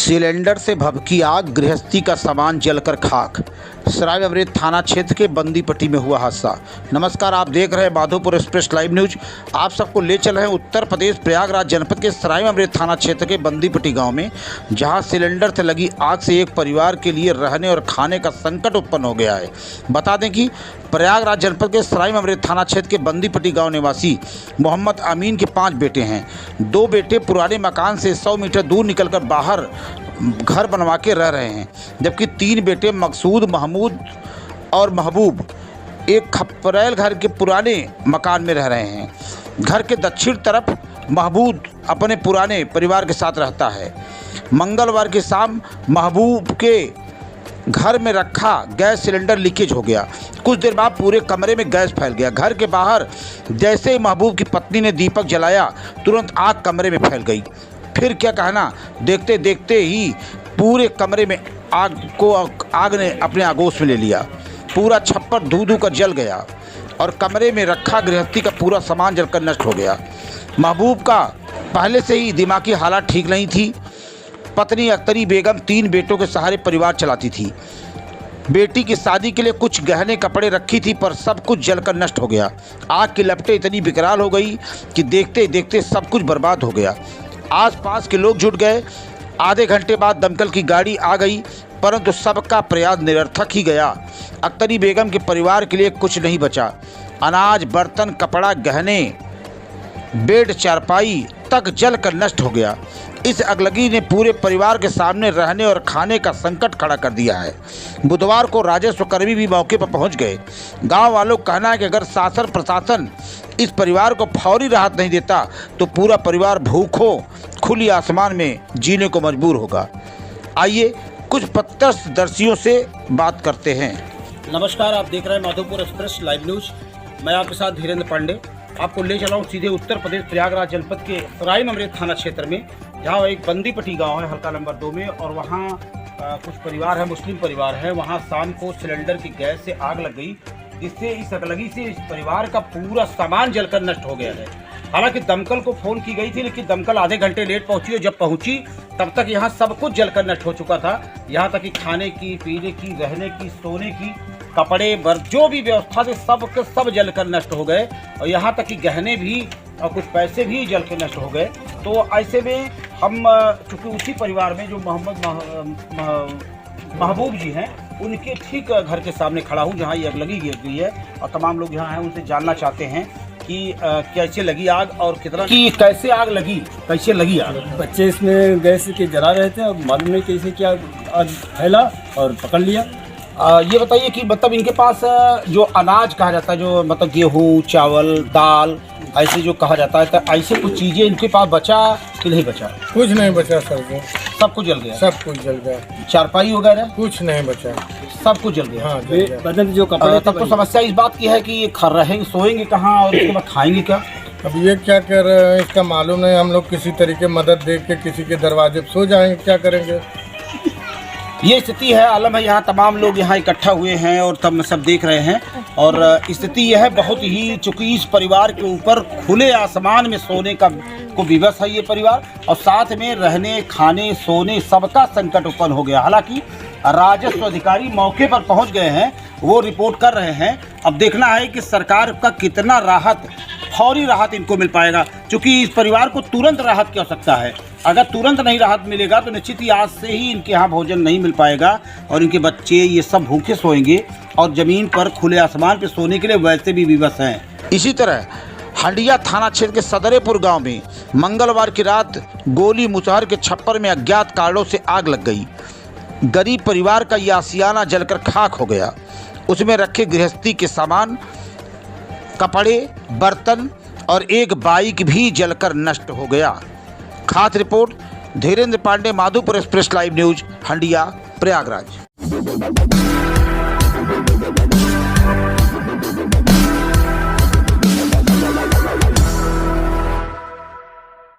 Cylinder से भभकी आग, गृहस्थी का सामान जलकर खाक। सराय अमृत थाना क्षेत्र के बंदीपट्टी में हुआ हादसा। नमस्कार, आप देख रहे हैं माधोपुर एक्सप्रेस लाइव न्यूज। आप सबको ले चल रहे हैं उत्तर प्रदेश प्रयागराज जनपद के सराय अमृत थाना क्षेत्र के बंदीपट्टी गांव में, जहां सिलेंडर से लगी आग से एक परिवार के लिए रहने और खाने का संकट उत्पन्न हो गया है। बता दें कि प्रयागराज जनपद के सराय अमृत थाना क्षेत्र के बंदीपट्टी गाँव निवासी मोहम्मद अमीन के 5 बेटे हैं। 2 बेटे पुराने मकान से 100 मीटर दूर निकलकर बाहर घर बनवा के रह रहे हैं, जबकि 3 बेटे मकसूद, महमूद और महबूब एक खपरेल घर के पुराने मकान में रह रहे हैं। घर के दक्षिण तरफ महबूब अपने पुराने परिवार के साथ रहता है। मंगलवार की शाम महबूब के घर में रखा गैस सिलेंडर लीकेज हो गया। कुछ देर बाद पूरे कमरे में गैस फैल गया। घर के बाहर जैसे ही महबूब की पत्नी ने दीपक जलाया, तुरंत आग कमरे में फैल गई। फिर क्या कहना, देखते देखते ही पूरे कमरे में आग ने अपने आगोश में ले लिया। पूरा छप्पर धू कर जल गया और कमरे में रखा गृहस्थी का पूरा सामान जलकर नष्ट हो गया। महबूब का पहले से ही दिमागी हालत ठीक नहीं थी। पत्नी अख्तरी बेगम 3 बेटों के सहारे परिवार चलाती थी। बेटी की शादी के लिए कुछ गहने कपड़े रखी थी, पर सब कुछ जलकर नष्ट हो गया। आग की लपटें इतनी विकराल हो गई कि देखते देखते सब कुछ बर्बाद हो गया। आसपास के लोग जुट गए। आधे घंटे बाद दमकल की गाड़ी आ गई, परंतु सबका प्रयास निरर्थक ही गया। अख्तरी बेगम के परिवार के लिए कुछ नहीं बचा। अनाज, बर्तन, कपड़ा, गहने, बेड, चारपाई तक जलकर नष्ट हो गया। इस अगलगी ने पूरे परिवार के सामने रहने और खाने का संकट खड़ा कर दिया है। बुधवार को राजस्व कर्मी भी मौके पर पहुंच गए। गांव वालों का कहना है कि अगर शासन प्रशासन इस परिवार को फौरी राहत नहीं देता तो पूरा परिवार भूखों खुली आसमान में जीने को मजबूर होगा। आइए कुछ प्रत्यक्षदर्शियों से बात करते हैं। नमस्कार, आप देख रहे हैं माधोपुर एक्सप्रेस लाइव न्यूज। मैं आपके साथ धीरेन्द्र पांडे आपको ले चला हूँ सीधे उत्तर प्रदेश प्रयागराज जनपद के सराय अमृत थाना क्षेत्र में, जहाँ एक बंदीपट्टी गांव है हल्का नंबर 2 में, और वहाँ कुछ परिवार है, मुस्लिम परिवार है। वहाँ शाम को सिलेंडर की गैस से आग लग गई, जिससे इस अगलगी से इस परिवार का पूरा सामान जलकर नष्ट हो गया है। हालांकि दमकल को फ़ोन की गई थी, लेकिन दमकल आधे घंटे लेट पहुंची और जब पहुंची तब तक यहाँ सब कुछ जलकर नष्ट हो चुका था। यहाँ तक कि खाने की, पीने की, रहने की, सोने की, कपड़े, जो भी व्यवस्था थे सब जलकर नष्ट हो गए। और यहाँ तक कि गहने भी और कुछ पैसे भी जल के नष्ट हो गए। तो ऐसे में हम चूँकि उसी परिवार में जो महबूब जी हैं, उनके ठीक घर के सामने खड़ा हूँ जहाँ ये आग लगी गई है, और तमाम लोग यहाँ हैं उनसे जानना चाहते हैं कि कैसे लगी आग और कितना कि कैसे आग लगी, कैसे लगी आग। बच्चे इसमें गैस के जला रहे थे और मालूम नहीं कैसे क्या आग फैला और पकड़ लिया। ये बताइए कि मतलब इनके पास जो अनाज कहा जाता है, जो मतलब गेहूँ, चावल, दाल ऐसे जो कहा जाता है, तो ऐसे कुछ चीज़ें इनके पास बचा कि नहीं बचा? कुछ नहीं बचा सर, सब कुछ जल गया। सब कुछ जल गया। चारपाई वगैरह कुछ कुछ नहीं बचा, सब कुछ जल गया। हाँ जल गया। बदन जो कपड़े तब तो समस्या इस बात की है कि ये रहेंगे, सोएंगे कहाँ और उसके बाद खाएंगे क्या? अब ये क्या कर रहे हैं इसका मालूम नहीं। हम लोग किसी तरीके मदद दे के किसी के दरवाजे पे सो जाएंगे, क्या करेंगे? ये स्थिति है, आलम है। यहाँ तमाम लोग यहाँ इकट्ठा हुए हैं और तब सब देख रहे हैं। और स्थिति यह है बहुत ही, चूँकि इस परिवार के ऊपर खुले आसमान में सोने को विवश है ये परिवार, और साथ में रहने, खाने, सोने सबका संकट उत्पन्न हो गया। हालांकि राजस्व अधिकारी मौके पर पहुंच गए हैं, वो रिपोर्ट कर रहे हैं। अब देखना है कि सरकार का कितना फौरी राहत इनको मिल पाएगा, क्योंकि इस परिवार को तुरंत राहत की आवश्यकता है। अगर तुरंत नहीं राहत मिलेगा तो निश्चित ही आज से ही इनके यहाँ भोजन नहीं मिल पाएगा और इनके बच्चे ये सब भूखे सोएंगे और ज़मीन पर खुले आसमान पर सोने के लिए वैसे भी विवश हैं। इसी तरह हंडिया थाना क्षेत्र के सदरेपुर गांव में मंगलवार की रात गोली मुसहर के छप्पर में अज्ञात कारणों से आग लग गई। गरीब परिवार का यह आशियाना जलकर खाक हो गया। उसमें रखे गृहस्थी के सामान, कपड़े, बर्तन और एक बाइक भी जलकर नष्ट हो गया। खास report Dhirendra Pandey, Madhopur express live news, Handia, Prayagraj.